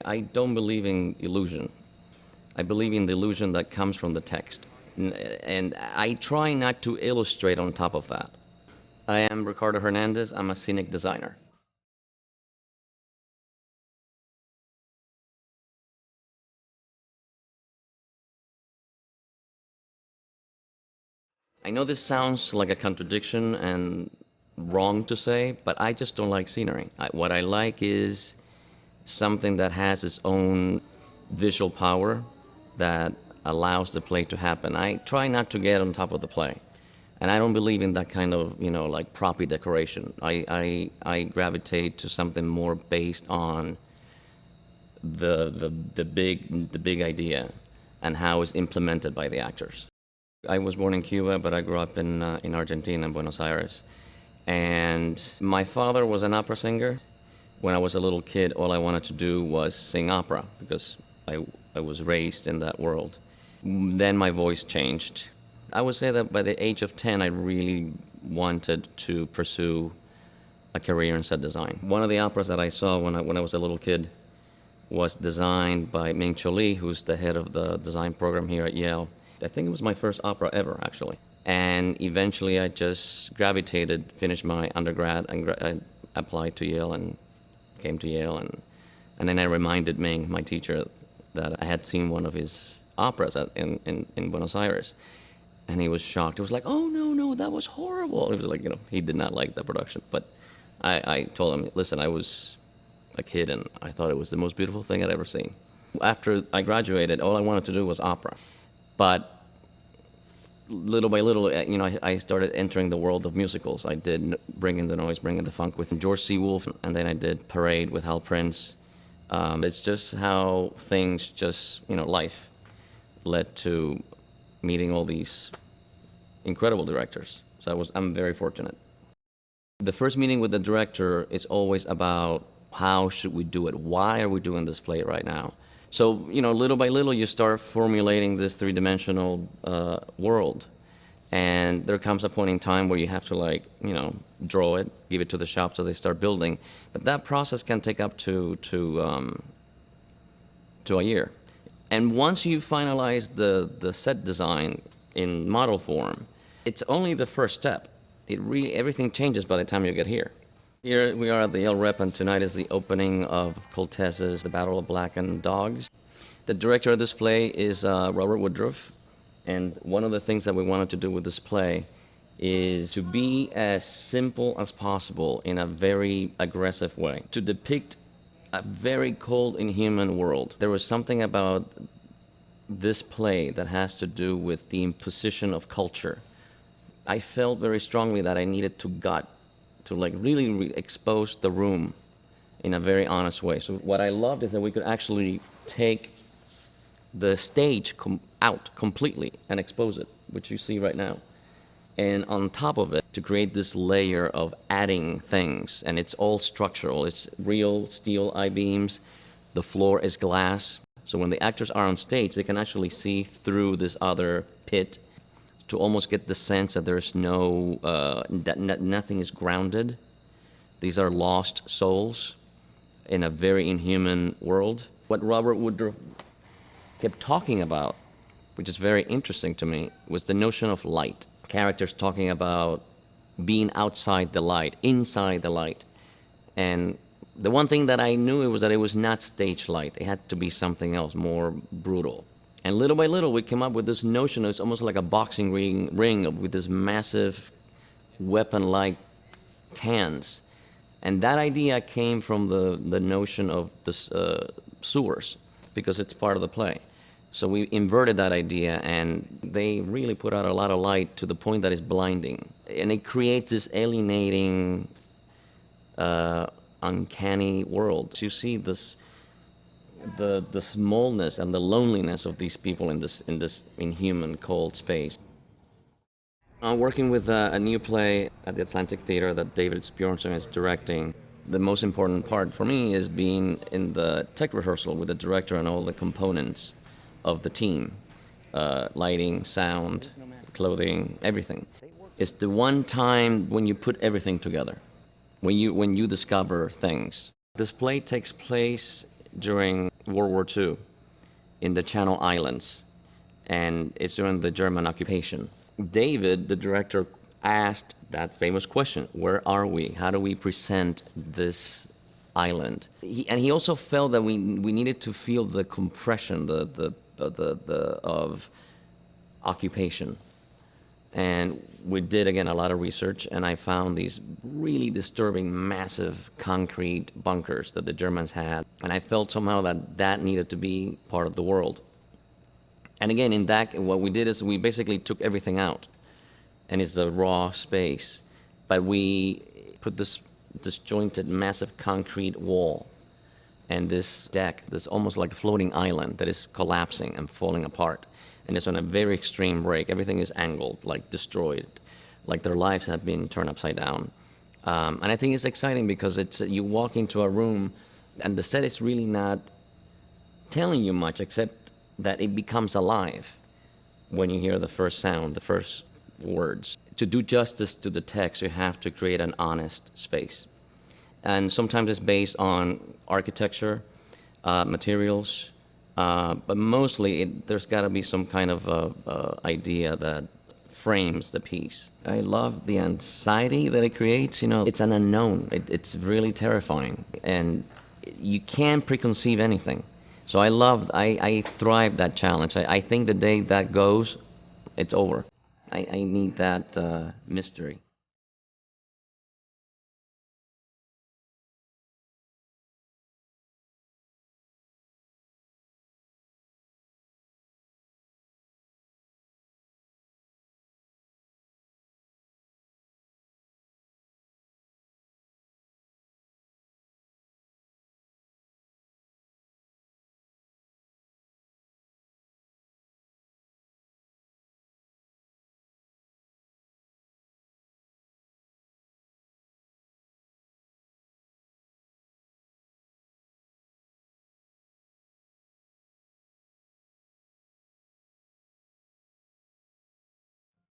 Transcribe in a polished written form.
I don't believe in illusion. I believe in the illusion that comes from the text. And I try not to illustrate on top of that. I am Riccardo Hernandez. I'm a scenic designer. I know this sounds like a contradiction and wrong to say, but I just don't like scenery. What I like is something that has its own visual power that allows the play to happen. I try not to get on top of the play. And I don't believe in that kind of, like proppy decoration. I gravitate to something more based on the big idea and how it's implemented by the actors. I was born in Cuba, but I grew up in Argentina, in Buenos Aires. And my father was an opera singer. When I was a little kid, all I wanted to do was sing opera because I was raised in that world. Then my voice changed. I would say that by the age of 10, I really wanted to pursue a career in set design. One of the operas that I saw when I was a little kid was designed by Ming Cho Lee, who's the head of the design program here at Yale. I think it was my first opera ever, actually. And eventually I just gravitated, finished my undergrad, and I applied to Yale and came to Yale. And then I reminded Ming, my teacher, that I had seen one of his operas in Buenos Aires. And he was shocked. He was like, "Oh, no, that was horrible." It was like, he did not like the production. But I told him, listen, I was a kid and I thought it was the most beautiful thing I'd ever seen. After I graduated, all I wanted to do was opera. But little by little, I started entering the world of musicals. I did Bring in the Noise, Bring in the Funk with George C. Wolfe, and then I did Parade with Hal Prince. It's just how things life led to meeting all these incredible directors. So I'm very fortunate. The first meeting with the director is always about how should we do it? Why are we doing this play right now? So, little by little, you start formulating this three-dimensional world. And there comes a point in time where you have to, draw it, give it to the shop so they start building. But that process can take up to a year. And once you finalize the set design in model form, it's only the first step. Everything changes by the time you get here. Here we are at the Yale Rep, and tonight is the opening of Coltez's The Battle of Blackened Dogs. The director of this play is Robert Woodruff, and one of the things that we wanted to do with this play is to be as simple as possible in a very aggressive way, to depict a very cold, inhuman world. There was something about this play that has to do with the imposition of culture. I felt very strongly that I needed to really expose the room in a very honest way. So what I loved is that we could actually take the stage out completely and expose it, which you see right now. And on top of it, to create this layer of adding things, and it's all structural. It's real steel I-beams. The floor is glass. So when the actors are on stage, they can actually see through this other pit to almost get the sense that there's nothing is grounded. These are lost souls in a very inhuman world. What Robert Woodruff kept talking about, which is very interesting to me, was the notion of light. Characters talking about being outside the light, inside the light. And the one thing that I knew was that it was not stage light. It had to be something else, more brutal. And little by little, we came up with this notion of it's almost like a boxing ring with this massive weapon-like cans. And that idea came from the notion of the sewers, because it's part of the play. So we inverted that idea, and they really put out a lot of light to the point that it's blinding. And it creates this alienating, uncanny world. So you see this, the smallness and the loneliness of these people in this inhuman, cold space. I'm working with a new play at the Atlantic Theatre that David Bjornsson is directing. The most important part for me is being in the tech rehearsal with the director and all the components of the team. Lighting, sound, clothing, everything. It's the one time when you put everything together, when you discover things. This play takes place during World War II in the Channel Islands, and it's during the German occupation. David, the director, asked that famous question, where are we? How do we present this island? He also felt that we needed to feel the compression of occupation. And we did, again, a lot of research, and I found these really disturbing, massive concrete bunkers that the Germans had. And I felt somehow that needed to be part of the world. And again, in that, what we did is we basically took everything out, and it's the raw space. But we put this disjointed, massive concrete wall and this deck that's almost like a floating island that is collapsing and falling apart. And it's on a very extreme break. Everything is angled, like destroyed, like their lives have been turned upside down. And I think it's exciting because you walk into a room and the set is really not telling you much except that it becomes alive when you hear the first sound, the first words. To do justice to the text, you have to create an honest space. And sometimes it's based on architecture, materials, but mostly there's got to be some kind of idea that frames the piece. I love the anxiety that it creates. It's an unknown. It's really terrifying, and you can't preconceive anything. So I thrive that challenge. I think the day that goes, it's over. I need that mystery.